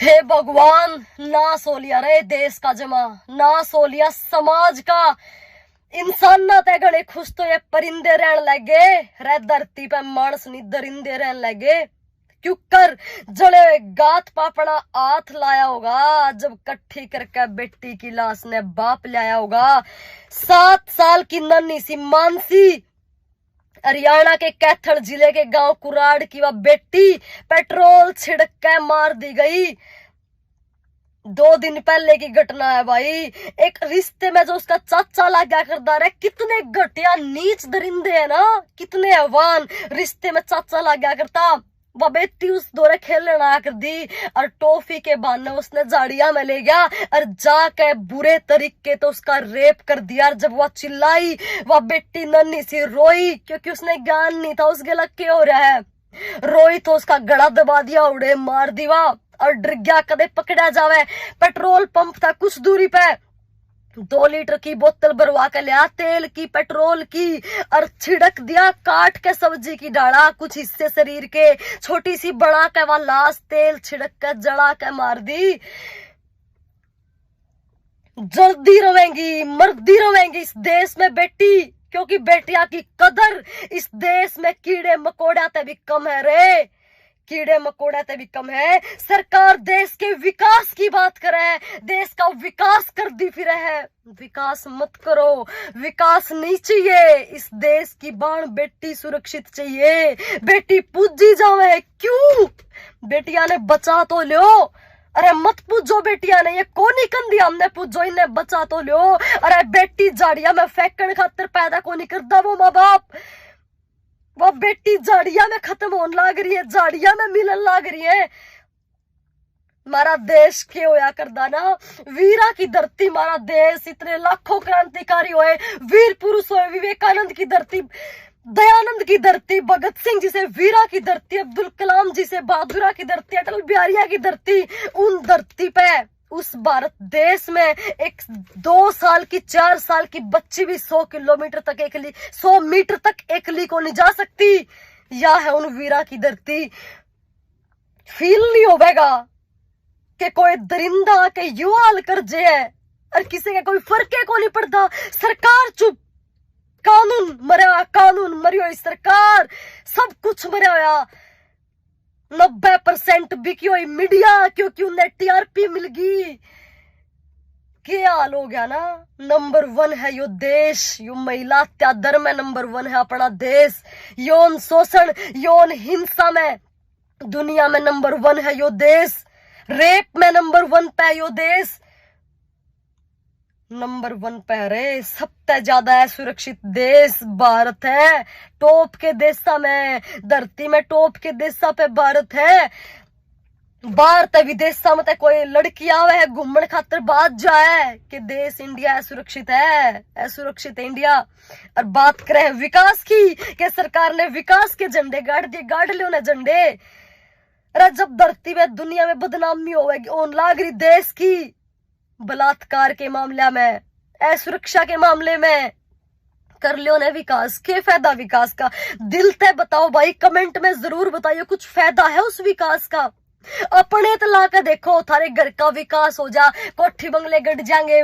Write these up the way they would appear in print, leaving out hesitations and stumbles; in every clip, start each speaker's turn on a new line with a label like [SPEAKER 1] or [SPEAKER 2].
[SPEAKER 1] हे भगवान, नाश हो लिया रे देश का जमा, नाश हो लिया समाज का। इंसान ना ते घड़े खुश तो ये परिंदे रहन लगे, रे धरती पे मानस नहीं दरिंदे रहन लगे। क्यों कर जड़े गात पापड़ा हाथ लाया होगा, जब कट्ठी करके बेटी की लाश ने बाप लाया होगा। 7 साल की नन्ही सी मानसी हरियाणा के कैथल जिले के गांव कुराड़ की वह बेटी पेट्रोल छिड़क के मार दी गई। 2 दिन पहले की घटना है भाई। एक रिश्ते में जो उसका चाचा लगा करता रहे, कितने घटिया नीच दरिंदे है ना, कितने अवान रिश्ते में चाचा लगा करता। वह बेटी उस दौरे खेलने ना कर दी और टॉफी के बहाने उसने झाड़ियां में ले गया और जाके बुरे तरीके तो उसका रेप कर दिया। और जब वह चिल्लाई, वह बेटी नन्ही सी रोई, क्योंकि उसने ज्ञान नहीं था उसके लग के हो रहा है। रोई तो उसका गला दबा दिया, उड़े मार दिया और डर गया कदे पकड़ा जावे। पेट्रोल पंप था कुछ दूरी पे, 2 लीटर की बोतल भरवा के लिया तेल की पेट्रोल की और छिड़क दिया काट के सब्जी की डाला कुछ हिस्से शरीर के, छोटी सी बड़ा के वह लाश तेल छिड़क के जला के मार दी। जल्दी रोवेंगी मरदी रोवेंगी इस देश में बेटी, क्योंकि बेटिया की कदर इस देश में कीड़े मकोड़ा ते भी कम है रे, कीड़े मकोड़े ते भी कम है। सरकार देश के विकास की बात करे, देश का विकास कर दी फिर है। विकास मत करो, विकास नहीं चाहिए इस देश की बाण बेटी सुरक्षित चाहिए। बेटी पूजी जावे क्यों, बेटिया ने बचा तो लो। अरे मत पूजो बेटिया ने, ये कोनी कंदी हमने पूजो, इन्हें बचा तो लो। अरे बेटी झाड़िया में फेंकने खातर पैदा कोनी करता वो माँ बाप, वो बेटी झाड़िया में खत्म होने लाग रही है, झाड़िया में मिलन लाग रही है। हमारा देश के होया करदा ना, वीरा की धरती हमारा देश, इतने लाखों क्रांतिकारी हुए, वीर पुरुष हुए, विवेकानंद की धरती, दयानंद की धरती, भगत सिंह जी से वीरा की धरती, अब्दुल कलाम जी से बहादुरा की धरती, अटल बिहारिया की धरती। उन धरती पे उस भारत देश में एक 2 साल की 4 साल की बच्ची भी 100 किलोमीटर तक एकली, 100 मीटर तक एकली को नहीं जा सकती। यह है उन वीरा की धरती। फील नहीं होगा कि कोई दरिंदा के युवाल कर जे है और किसी का कोई फर्क को नहीं पड़ता। सरकार चुप, कानून मरिया, कानून मरियो, इस सरकार सब कुछ मरिया होया। 90% बिकी हुई मीडिया, क्योंकि उन्हें टीआरपी मिल गई। क्या हाल हो गया ना। नंबर 1 है यो देश, यो महिला अत्याचार में नंबर 1 है अपना देश। यौन शोषण, यौन हिंसा में दुनिया में नंबर 1 है यो देश। रेप में नंबर 1 पे यो देश, नंबर 1 पे रे। सबसे ज्यादा है सुरक्षित देश भारत है, टॉप के देशा में, धरती में टॉप के देशा पे भारत है। बाहर ते विदेशा में कोई लड़की आवे है घूमने खातर बात जाए कि देश इंडिया सुरक्षित है, सुरक्षित है इंडिया। और बात करें विकास की कि सरकार ने विकास के झंडे गाड़ दिए, गाड़ लो ना झंडे। अरे जब धरती में दुनिया में बदनामी होगी ओन लाग रही देश की, बलात्कार के मामले में, असुरक्षा के मामले में, कर लियो ने विकास। के फायदा विकास का, दिल ते बताओ भाई, कमेंट में जरूर बताइए कुछ फायदा है उस विकास का। अपने तो ला के देखो, थारे घर का विकास हो जा, कोठी बंगले गट जाएंगे,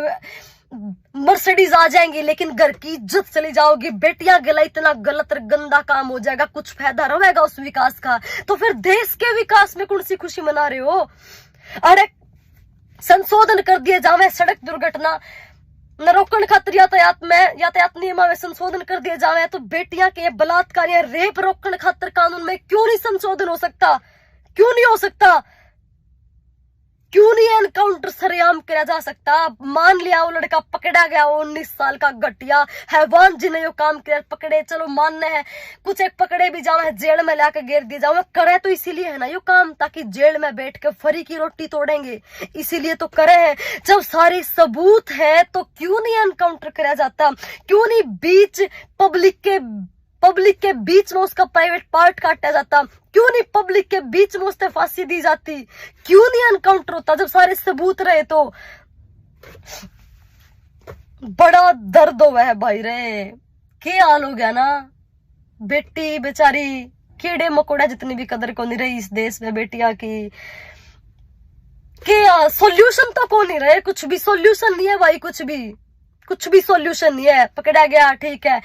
[SPEAKER 1] मर्सिडीज आ जाएंगी, लेकिन घर की इज्जत चली जाओगी, बेटियां गला इतना गलत और गंदा काम हो जाएगा, कुछ फायदा रहेगा उस विकास का? तो फिर देश के विकास में कौन सी खुशी मना रहे हो? अरे संशोधन कर दिए जावे, सड़क दुर्घटना न रोकने खातिर यातायात नियम में संशोधन कर दिए जावे, तो बेटियां के बलात्कार या रेप रोकने खातिर कानून में क्यों नहीं संशोधन हो सकता? क्यों नहीं हो सकता? क्यों नहीं एनकाउंटर सरेआम किया जा सकता? मान लिया वो लड़का पकड़ा गया, 19 साल का घटिया हैवान जिन्हें यो काम किया, पकड़े, चलो मानने हैं, कुछ एक पकड़े भी जाओ, जेल में लाकर घेर दिए जाओ, करे तो इसीलिए है ना यो काम, ताकि जेल में बैठ के फरी की रोटी तोड़ेंगे, इसीलिए तो करे हैं। जब सारे सबूत है तो क्यों नहीं एनकाउंटर किया जाता? क्यों नहीं बीच पब्लिक के बीच में उसका प्राइवेट पार्ट काटा जाता? क्यों नहीं पब्लिक के बीच में उससे फांसी दी जाती? क्यों नहीं एनकाउंटर होता जब सारे सबूत रहे? तो बड़ा दर्द हुआ है भाई रे, क्या हाल हो गया ना। बेटी बेचारी कीड़े मकोड़ा जितनी भी कदर को नहीं रही इस देश में बेटिया की। सॉल्यूशन तो कौन नहीं रहे, कुछ भी सॉल्यूशन नहीं है भाई, कुछ भी सॉल्यूशन नहीं है। पकड़ा गया ठीक है,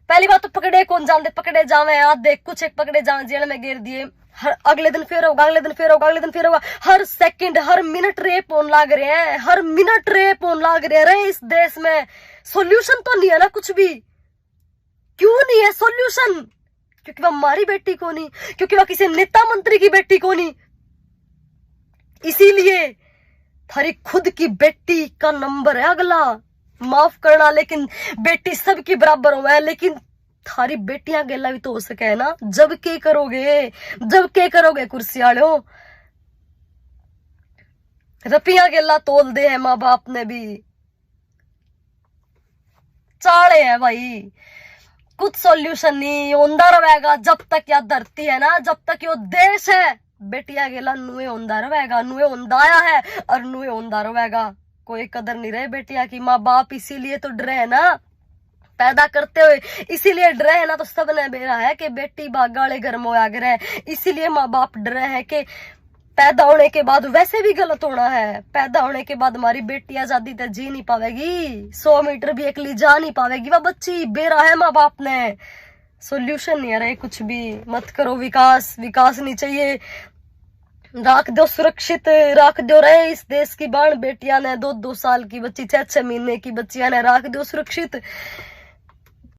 [SPEAKER 1] पहली बात तो पकड़े कौन जानते, पकड़े जावे आज देख कुछ एक पकड़े जावे जेल में घेर दिए, हर अगले दिन फिर होगा, अगले दिन फिर होगा, अगले दिन फिर होगा, हर सेकंड हर मिनट रेप होने लाग रहे हैं, हर मिनट रेप होने लाग रहे हैं इस देश में। सॉल्यूशन तो नहीं है ना कुछ भी। क्यों नहीं है सॉल्यूशन? क्योंकि वह हमारी बेटी को नहीं, क्योंकि वह किसी नेता मंत्री की बेटी को नहीं। इसीलिए थारी खुद की बेटी का नंबर है अगला। माफ करना लेकिन बेटी सबकी बराबर हो है, लेकिन थारी बेटियां गेला भी तो हो सके है ना। जब के करोगे कुर्सी आलो, रपिया गेला तोल दे है माँ बाप ने भी, चाड़े है भाई। कुछ सॉल्यूशन नहीं होंदा रहेगा जब तक यह धरती है ना, जब तक यो देश है। बेटिया गेला नुए होंदा रहेगा, नुए होंदा आया है और नुए होंदा रहेगा। कोई कदर नहीं रहे बेटिया की। माँ बाप इसीलिए तो डरे है ना पैदा करते हुए, इसीलिए डरे है ना। तो सबने बेरा है कि बेटी बागाले घर में आगे रहे, इसीलिए माँ बाप डरे हैं कि पैदा होने के बाद वैसे भी गलत होना है। पैदा होने के बाद हमारी बेटी आजादी तक जी नहीं पावेगी, 100 मीटर भी अकेली जा नहीं पावेगी वह बच्ची। बेरा है माँ बाप ने। सोल्यूशन नहीं आ रहा है कुछ भी। मत करो विकास नहीं चाहिए। राख दो सुरक्षित, राख दो रहे इस देश की बाण बेटियां ने, 2-2 साल की बच्ची, 6-6 महीने की बच्चियां ने राख दो सुरक्षित।